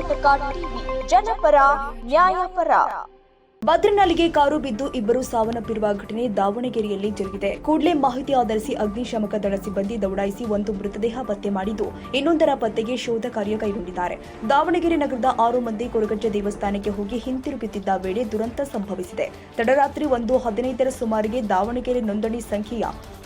Karnataka TV, ಜನಪರ ನ್ಯಾಯಪರ. ಭದ್ರನಾಲಿಗೆ car ಬಿದ್ದು ಇಬ್ಬರು ಸಾವನ್ನಪ್ಪಿರುವ ಘಟನೆ ದಾವಣಗೆರೆಯಲ್ಲಿ ಜರುಗಿದೆ. ಕೂಡಲೇ ಮಾಹಿತಿ ಆಧರಿಸಿ ಅಗ್ನಿಶಾಮಕ ದಳ ಸಿಬ್ಬಂದಿ ದೌಡಾಯಿಸಿ ಒಂದು ಮೃತದೇಹ ಪತ್ತೆ ಮಾಡಿದ್ದು, ಇನ್ನೊಂದರ ಪತ್ತೆಗೆ ಶೋಧ ಕಾರ್ಯ ಕೈಗೊಂಡಿದ್ದಾರೆ. ದಾವಣಗೆರೆ ನಗರದ 6 ಮಂದಿ ಕೊರಗಜ್ಜ ದೇವಸ್ಥಾನಕ್ಕೆ ಹೋಗಿ ಹಿಂತಿರುಗುತ್ತಿದ್ದ ವೇಳೆ ದುರಂತ ಸಂಭವಿಸಿದೆ. ತಡರಾತ್ರಿ 1:15 ಸುಮಾರಿಗೆ ದಾವಣಗೆರೆ ನೋಂದಣಿ ಸಂಖ್ಯೆಯ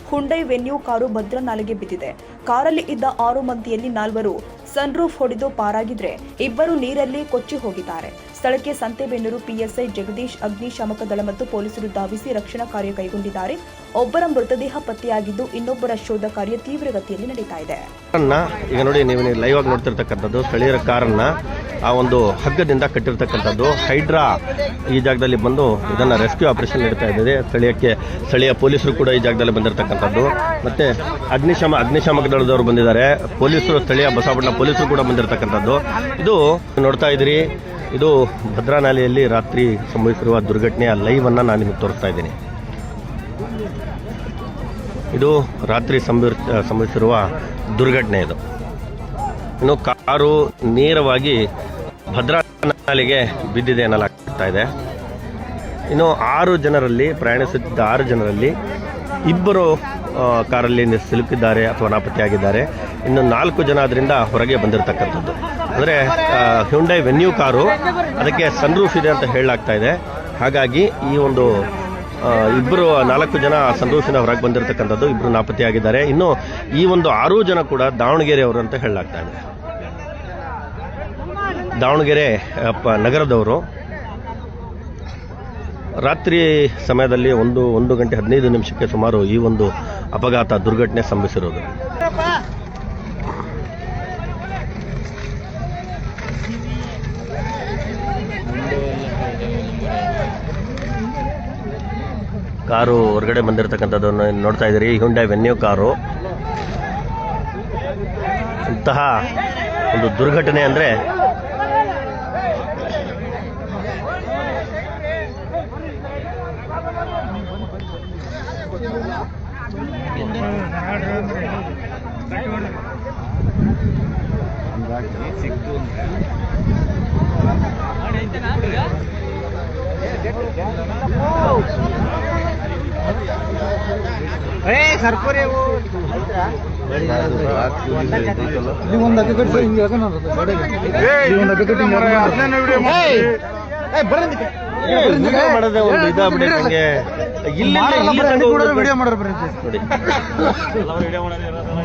ಹುಂಡೈ ವೆನ್ಯೂ ಕಾರು ಭದ್ರನಾಲೆಗೆ ಬಿದ್ದಿದೆ. ಕಾರಲ್ಲಿ ಇದ್ದ 6 ಮಂದಿಯಲ್ಲಿ 4 ಸನ್ರೂಫ್ ಹೊಡೆದು ಪಾರಾಗಿದ್ರೆ, ಇಬ್ಬರು ನೀರಲ್ಲಿ ಕೊಚ್ಚಿ ಹೋಗಿದ್ದಾರೆ. ಸ್ಥಳಕ್ಕೆ ಸಂತೆಬೆನ್ನೂರು ಪಿಎಸ್ಐ ಜಗದೀಶ್, ಅಗ್ನಿಶಾಮಕ ದಳ ಮತ್ತು ಪೊಲೀಸರು ಧಾವಿಸಿ ರಕ್ಷಣಾ ಕಾರ್ಯ ಕೈಗೊಂಡಿದ್ದಾರೆ. ಒಬ್ಬರ ಮೃತದೇಹ ಪತ್ತೆಯಾಗಿದ್ದು, ಇನ್ನೊಬ್ಬರ ಶೋಧ ಕಾರ್ಯ ತೀವ್ರಗತಿಯಲ್ಲಿ ನಡೀತಾ ಇದೆ. ಈಗ ನೋಡಿ, ನೀವು ಲೈವ್ ಆಗಿ ನೋಡ್ತಿರ್ತಕ್ಕಂಥದ್ದು ಸ್ಥಳೀಯರ ಕಾರನ್ನ ಆ ಒಂದು ಹಗ್ಗದಿಂದ ಕಟ್ಟಿರ್ತಕ್ಕಂಥದ್ದು. ಹೈಡ್ರಾ ಈ ಜಾಗದಲ್ಲಿ ಬಂದು ಇದನ್ನ ರೆಸ್ಕ್ಯೂ ಆಪರೇಷನ್ ನಡೀತಾ ಇದೆ. ಸ್ಥಳೀಯ ಪೊಲೀಸರು ಕೂಡ ಈ ಜಾಗದಲ್ಲಿ ಬಂದಿರತಕ್ಕಂಥದ್ದು. ಮತ್ತೆ ಅಗ್ನಿಶಾಮಕ ದಳದವರು ಬಂದಿದ್ದಾರೆ. ಪೊಲೀಸರು, ಸ್ಥಳೀಯ ಬಸವಪಟ್ಟಣ ಪೊಲೀಸರು ಕೂಡ ಬಂದಿರತಕ್ಕಂಥದ್ದು. ಇದು ನೋಡ್ತಾ ಇದ್ದೀರಿ, ಇದು ಭದ್ರಾನಾಲೆಯಲ್ಲಿ ರಾತ್ರಿ ಸಂಭವಿಸಿರುವ ದುರ್ಘಟನೆಯ ಲೈವ್ ಅನ್ನ ನಾನು ನಿಮಗೆ ತೋರಿಸ್ತಾ ಇದ್ದೀನಿ. ಇದು ರಾತ್ರಿ ಸಂಭವಿಸಿರುವ ದುರ್ಘಟನೆ. ಇದು ಇನ್ನು ಕಾರು ನೇರವಾಗಿ ಭದ್ರಾನಾಲೆಗೆ ಬಿದ್ದಿದೆ ಎನ್ನಲಾಗ್ತಾ ಇದೆ. ಇನ್ನು 6 ಜನರಲ್ಲಿ ಪ್ರಯಾಣಿಸುತ್ತಿದ್ದ 6 ಜನರಲ್ಲಿ ಇಬ್ಬರು ಕಾರಲ್ಲಿ ಸಿಲುಕಿದ್ದಾರೆ ಅಥವಾ ನಾಪತ್ತೆಯಾಗಿದ್ದಾರೆ. ಇನ್ನು 4 ಜನ ಅದರಿಂದ ಹೊರಗೆ ಬಂದಿರತಕ್ಕಂಥದ್ದು. ಅಂದರೆ ಹ್ಯುಂಡೈ ವೆನ್ಯೂ ಕಾರು, ಅದಕ್ಕೆ ಸನ್ರೂಫ್ ಇದೆ ಅಂತ ಹೇಳಲಾಗ್ತಾ ಇದೆ. ಹಾಗಾಗಿ ಈ ಒಂದು 4 ಜನ ಸನ್ರೂಫಿನ ಹೊರಗೆ ಬಂದಿರತಕ್ಕಂಥದ್ದು, ಇಬ್ಬರು ನಾಪತ್ತೆಯಾಗಿದ್ದಾರೆ. ಇನ್ನು ಈ ಒಂದು 6 ಜನ ಕೂಡ ದಾವಣಗೆರೆಯವರು ಅಂತ ಹೇಳಲಾಗ್ತಾ ಇದೆ. ದಾವಣಗೆರೆ ನಗರದವರು. ರಾತ್ರಿ ಸಮಯದಲ್ಲಿ 1:15 ಸುಮಾರು ಈ ಒಂದು ಅಪಘಾತ ದುರ್ಘಟನೆ ಸಂಭವಿಸಿರೋದು. ಕಾರು ಹೊರಗಡೆ ಬಂದಿರತಕ್ಕಂಥದ್ದನ್ನು ನೋಡ್ತಾ ಇದ್ದೀರಿ. Hyundai venue car. ಇಂತಹ ಒಂದು ದುರ್ಘಟನೆ ಅಂದರೆ ಮಾಡೋದೇ ಒಂದು ಇದಾಗ್ಬಿಟ್ಟು ನನಗೆ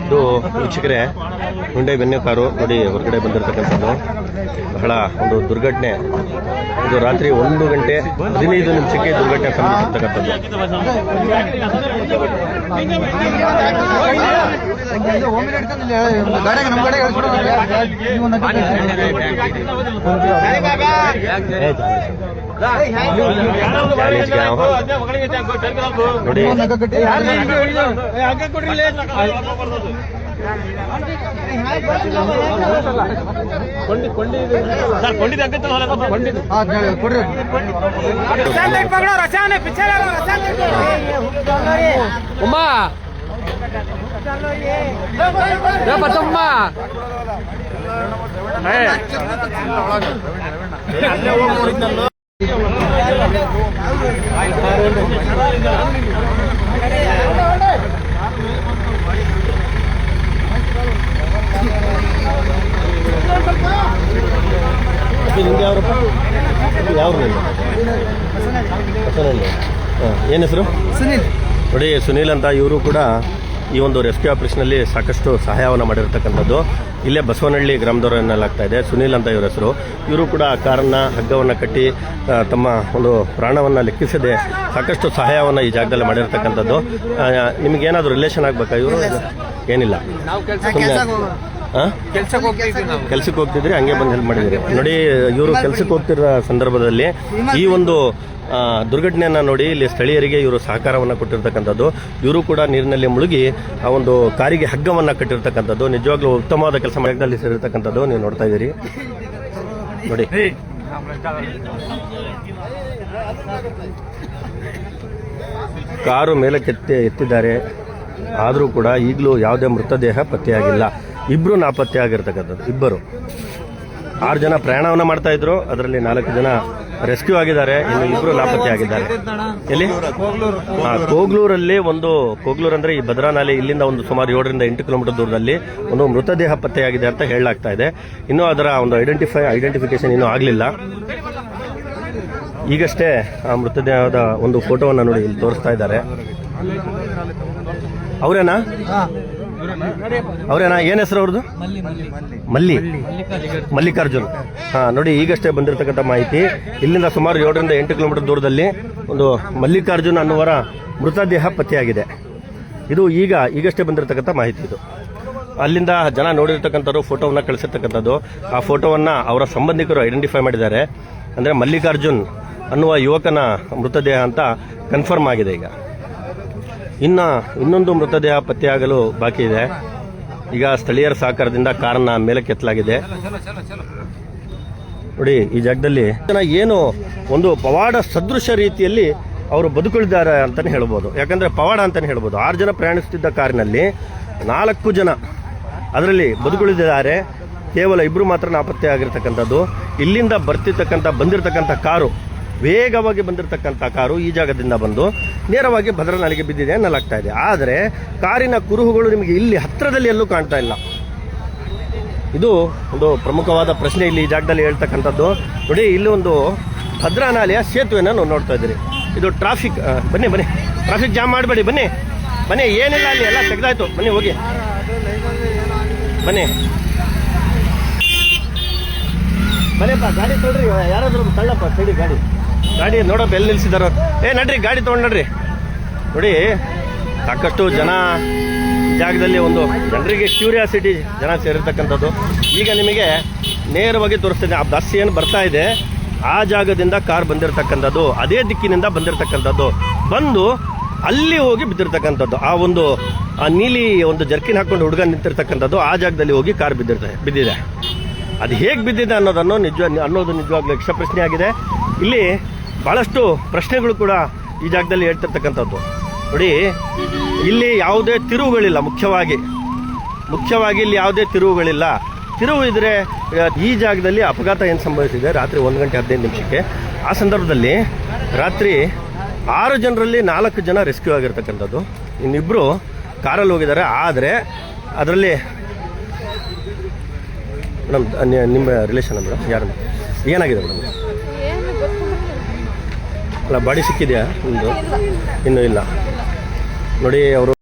ಇದು ವೀಕ್ಷಕರೇ, ಹುಂಡೈ ವೆನ್ಯೂ ಕಾರು ನೋಡಿ ಹೊರಗಡೆ ಬಂದಿರತಕ್ಕಂಥದ್ದು. ಬಹಳ ಒಂದು ದುರ್ಘಟನೆ. ಇದು ರಾತ್ರಿ 1:15 ದುರ್ಘಟನೆ ಸಂಭವಿಸಿರ್ತಕ್ಕಂಥದ್ದು. ನೋಡಿ ಏನು ಹೆಸರು? ಸುನೀಲ್. ನೋಡಿ, ಸುನೀಲ್ ಅಂತ. ಇವರು ಕೂಡ ಈ ಒಂದು ರೆಸ್ಕ್ಯೂ ಆಪರೇಷನಲ್ಲಿ ಸಾಕಷ್ಟು ಸಹಾಯವನ್ನು ಮಾಡಿರ್ತಕ್ಕಂಥದ್ದು. ಇಲ್ಲೇ ಬಸವನಹಳ್ಳಿ ಗ್ರಾಮದವರು ಎನ್ನಲಾಗ್ತಾ ಇದೆ. ಸುನೀಲ್ ಅಂತ ಇವರ ಹೆಸರು. ಇವರು ಕೂಡ ಕಾರನ್ನು ಹಗ್ಗವನ್ನು ಕಟ್ಟಿ ತಮ್ಮ ಒಂದು ಪ್ರಾಣವನ್ನು ಲೆಕ್ಕಿಸದೆ ಸಾಕಷ್ಟು ಸಹಾಯವನ್ನು ಈ ಜಾಗದಲ್ಲಿ ಮಾಡಿರ್ತಕ್ಕಂಥದ್ದು. ನಿಮಗೇನಾದರೂ ರಿಲೇಷನ್ ಆಗಬೇಕಾ? ಇವರು ಏನಿಲ್ಲ, ಕೆಲ್ಸಕ್ಕೆ ಹೋಗ್ತಿದ್ರಿ, ಹಂಗೆ ಬಂದು ಹೆಲ್ಪ್ ಮಾಡಿದ್ರಿ. ನೋಡಿ, ಇವರು ಕೆಲ್ಸಕ್ಕೆ ಹೋಗ್ತಿರೋ ಸಂದರ್ಭದಲ್ಲಿ ಈ ಒಂದು ದುರ್ಘಟನೆಯನ್ನು ನೋಡಿ ಇಲ್ಲಿ ಸ್ಥಳೀಯರಿಗೆ ಇವರು ಸಹಕಾರವನ್ನು ಕೊಟ್ಟಿರ್ತಕ್ಕಂಥದ್ದು. ಇವರು ಕೂಡ ನೀರಿನಲ್ಲಿ ಮುಳುಗಿ ಆ ಒಂದು ಕಾರಿಗೆ ಹಗ್ಗವನ್ನು ಕಟ್ಟಿರ್ತಕ್ಕಂಥದ್ದು. ನಿಜವಾಗ್ಲೂ ಉತ್ತಮವಾದ ಕೆಲಸ ಮಾಡದಲ್ಲಿ ಸೇರಿರ್ತಕ್ಕಂಥದ್ದು ನೀವು ನೋಡ್ತಾ ಇದ್ದೀರಿ. ನೋಡಿ, ಕಾರು ಮೇಲಕ್ಕೆ ಎತ್ತಿದ್ದಾರೆ. ಆದರೂ ಕೂಡ ಈಗಲೂ ಯಾವುದೇ ಮೃತದೇಹ ಪತ್ತೆಯಾಗಿಲ್ಲ. ಇಬ್ಬರು ನಾಪತ್ತೆ ಆಗಿರ್ತಕ್ಕಂಥದ್ದು. ಇಬ್ಬರು 6 ಜನ ಪ್ರಯಾಣವನ್ನು ಮಾಡ್ತಾ ಇದ್ರು. ಅದರಲ್ಲಿ 4 ಜನ ರೆಸ್ಕ್ಯೂ ಆಗಿದ್ದಾರೆ, ಇನ್ನು 2 ನಾಪತ್ತೆ ಆಗಿದ್ದಾರೆ. ಎಲ್ಲಿ? ಕೋಗ್ಲೂರಲ್ಲಿ ಕೋಗ್ಲೂರು ಅಂದ್ರೆ ಈ ಭದ್ರಾ ನಾಲೆ ಇಲ್ಲಿಂದ ಒಂದು ಸುಮಾರು 7 ರಿಂದ 8 ಕಿಲೋಮೀಟರ್ ದೂರದಲ್ಲಿ ಒಂದು ಮೃತದೇಹ ಪತ್ತೆಯಾಗಿದೆ ಅಂತ ಹೇಳಲಾಗ್ತಾ ಇದೆ. ಇನ್ನು ಅದರ ಒಂದು ಐಡೆಂಟಿಫಿಕೇಶನ್ ಇನ್ನೂ ಆಗಲಿಲ್ಲ. ಈಗಷ್ಟೇ ಆ ಮೃತದೇಹದ ಒಂದು ಫೋಟೋವನ್ನು ನೋಡಿ ಇಲ್ಲಿ ತೋರಿಸ್ತಾ ಇದ್ದಾರೆ. ಅವರೇನಾ ಏನ್ ಹೆಸರು ಅವ್ರದ್ದು? ಮಲ್ಲಿಕಾರ್ಜುನ್. ನೋಡಿ ಈಗಷ್ಟೇ ಬಂದಿರತಕ್ಕಂಥ ಮಾಹಿತಿ. ಇಲ್ಲಿಂದ ಸುಮಾರು 7 ರಿಂದ 8 ಕಿಲೋಮೀಟರ್ ದೂರದಲ್ಲಿ ಒಂದು ಮಲ್ಲಿಕಾರ್ಜುನ್ ಅನ್ನುವರ ಮೃತದೇಹ ಪತ್ತೆಯಾಗಿದೆ. ಇದು ಈಗಷ್ಟೇ ಬಂದಿರತಕ್ಕಂಥ ಮಾಹಿತಿ. ಇದು ಅಲ್ಲಿಂದ ಜನ ನೋಡಿರ್ತಕ್ಕಂಥವ್ರು ಫೋಟೋವನ್ನು ಕಳಿಸಿರ್ತಕ್ಕಂಥದ್ದು. ಆ ಫೋಟೋವನ್ನು ಅವರ ಸಂಬಂಧಿಕರು ಐಡೆಂಟಿಫೈ ಮಾಡಿದ್ದಾರೆ. ಅಂದರೆ ಮಲ್ಲಿಕಾರ್ಜುನ್ ಅನ್ನುವ ಯುವಕನ ಮೃತದೇಹ ಅಂತ ಕನ್ಫರ್ಮ್ ಆಗಿದೆ. ಈಗ ಇನ್ನೊಂದು ಮೃತದೇಹ ಪತ್ತೆಯಾಗಲು ಬಾಕಿ ಇದೆ. ಈಗ ಸ್ಥಳೀಯರ ಸಹಕಾರದಿಂದ ಕಾರನ್ನ ಮೇಲಕ್ಕೆ ಎತ್ತಲಾಗಿದೆ. ನೋಡಿ ಈ ಜಾಗದಲ್ಲಿ ಏನು ಒಂದು ಪವಾಡ ಸದೃಶ ರೀತಿಯಲ್ಲಿ ಅವರು ಬದುಕುಳಿದ್ದಾರೆ ಅಂತಾನೆ ಹೇಳ್ಬೋದು. ಯಾಕಂದ್ರೆ ಪವಾಡ ಅಂತಾನೆ ಹೇಳ್ಬೋದು. 6 ಜನ ಪ್ರಯಾಣಿಸುತ್ತಿದ್ದ ಕಾರಿನಲ್ಲಿ 4 ಜನ ಅದರಲ್ಲಿ ಬದುಕುಳಿದಿದ್ದಾರೆ. ಕೇವಲ 2 ಮಾತ್ರ ನಾಪತ್ತೆ ಆಗಿರ್ತಕ್ಕಂಥದ್ದು. ಇಲ್ಲಿಂದ ಬಂದಿರತಕ್ಕಂಥ ಕಾರು, ವೇಗವಾಗಿ ಬಂದಿರತಕ್ಕಂಥ ಕಾರು ಈ ಜಾಗದಿಂದ ಬಂದು ನೇರವಾಗಿ ಭದ್ರಾ ನಾಲೆಗೆ ಬಿದ್ದಿದೆ ಅನ್ನಲಾಗ್ತಾ ಇದೆ. ಆದರೆ ಕಾರಿನ ಕುರುಹುಗಳು ನಿಮಗೆ ಇಲ್ಲಿ ಹತ್ತಿರದಲ್ಲಿ ಎಲ್ಲೂ ಕಾಣ್ತಾ ಇಲ್ಲ. ಇದು ಒಂದು ಪ್ರಮುಖವಾದ ಪ್ರಶ್ನೆ ಇಲ್ಲಿ ಈ ಜಾಗದಲ್ಲಿ ಹೇಳ್ತಕ್ಕಂಥದ್ದು. ನೋಡಿ ಇಲ್ಲಿ ಒಂದು ಭದ್ರಾ ನಾಲೆಯ ಸೇತುವೆನ ನಾವು ನೋಡ್ತಾ ಇದ್ದೀರಿ. ಇದು ಟ್ರಾಫಿಕ್. ಬನ್ನಿ ಟ್ರಾಫಿಕ್ ಜಾಮ್ ಮಾಡಬೇಡಿ, ಬನ್ನಿ ಏನಿಲ್ಲ, ಅಲ್ಲಿ ಎಲ್ಲ ತೆಗೆದಾಯ್ತು. ಬನ್ನಿ ಹೋಗಿ ಬನ್ನಿಪ್ಪ, ಗಾಡಿ ತೊಗೊಳ್ರಿ. ಯಾರಾದ್ರೂ ತಳ್ಳಪ್ಪ ಸೈಡಿ ಗಾಡಿ ನೋಡಪ್ಪ ಎಲ್ಲಿ ನಿಲ್ಸಿದಾರ. ನಡ್ರಿ ಗಾಡಿ ತೊಗೊಂಡು ನಡ್ರಿ. ನೋಡಿ ಸಾಕಷ್ಟು ಜನ ಜಾಗದಲ್ಲಿ ಒಂದು ಜನರಿಗೆ ಕ್ಯೂರಿಯಾಸಿಟಿ ಜನ ಸೇರಿರ್ತಕ್ಕಂಥದ್ದು. ಈಗ ನಿಮಗೆ ನೇರವಾಗಿ ತೋರಿಸ್ತೀನಿ. ಆ ಬಸ್ ಏನು ಬರ್ತಾ ಇದೆ ಆ ಜಾಗದಿಂದ ಕಾರ್ ಬಂದಿರತಕ್ಕಂಥದ್ದು, ಅದೇ ದಿಕ್ಕಿನಿಂದ ಬಂದಿರತಕ್ಕಂಥದ್ದು, ಬಂದು ಅಲ್ಲಿ ಹೋಗಿ ಬಿದ್ದಿರ್ತಕ್ಕಂಥದ್ದು. ಆ ನೀಲಿ ಒಂದು ಜರ್ಕಿನ್ ಹಾಕೊಂಡು ಹುಡುಗ ನಿಂತಿರ್ತಕ್ಕಂಥದ್ದು ಆ ಜಾಗದಲ್ಲಿ ಹೋಗಿ ಕಾರ್ ಬಿದ್ದಿದೆ. ಅದು ಹೇಗೆ ಬಿದ್ದಿದೆ ಅನ್ನೋದು ನಿಜವಾಗ್ಲೂ ಯಕ್ಷ ಪ್ರಶ್ನೆ ಆಗಿದೆ. ಇಲ್ಲಿ ಬಹಳಷ್ಟು ಪ್ರಶ್ನೆಗಳು ಕೂಡ ಈ ಜಾಗದಲ್ಲಿ ಹೇಳ್ತಿರ್ತಕ್ಕಂಥದ್ದು. ನೋಡಿ ಇಲ್ಲಿ ಯಾವುದೇ ತಿರುವುಗಳಿಲ್ಲ. ಮುಖ್ಯವಾಗಿ ಇಲ್ಲಿ ಯಾವುದೇ ತಿರುವುಗಳಿಲ್ಲ. ತಿರುವು ಇದ್ರೆ ಈ ಜಾಗದಲ್ಲಿ ಅಪಘಾತ ಏನು ಸಂಭವಿಸಿದೆ ರಾತ್ರಿ 1:15 ಆ ಸಂದರ್ಭದಲ್ಲಿ ರಾತ್ರಿ 6 ಜನರಲ್ಲಿ 4 ಜನ ರೆಸ್ಕ್ಯೂ ಆಗಿರ್ತಕ್ಕಂಥದ್ದು. ಇನ್ನಿಬ್ಬರು ಕಾರಲ್ಲಿ ಹೋಗಿದ್ದಾರೆ. ಆದರೆ ಅದರಲ್ಲಿ ಮೇಡಮ್ ನಿಮ್ಮ ರಿಲೇಷನ್ ಮೇಡಮ್ ಯಾರು? ಏನಾಗಿದೆ ಮೇಡಮ್? ಅಲ್ಲ ಬಾಡಿ ಸಿಕ್ಕಿದೆಯಾ ನಿಮ್ಮದು? ಇನ್ನೂ ಇಲ್ಲ. ನೋಡಿ ಅವರು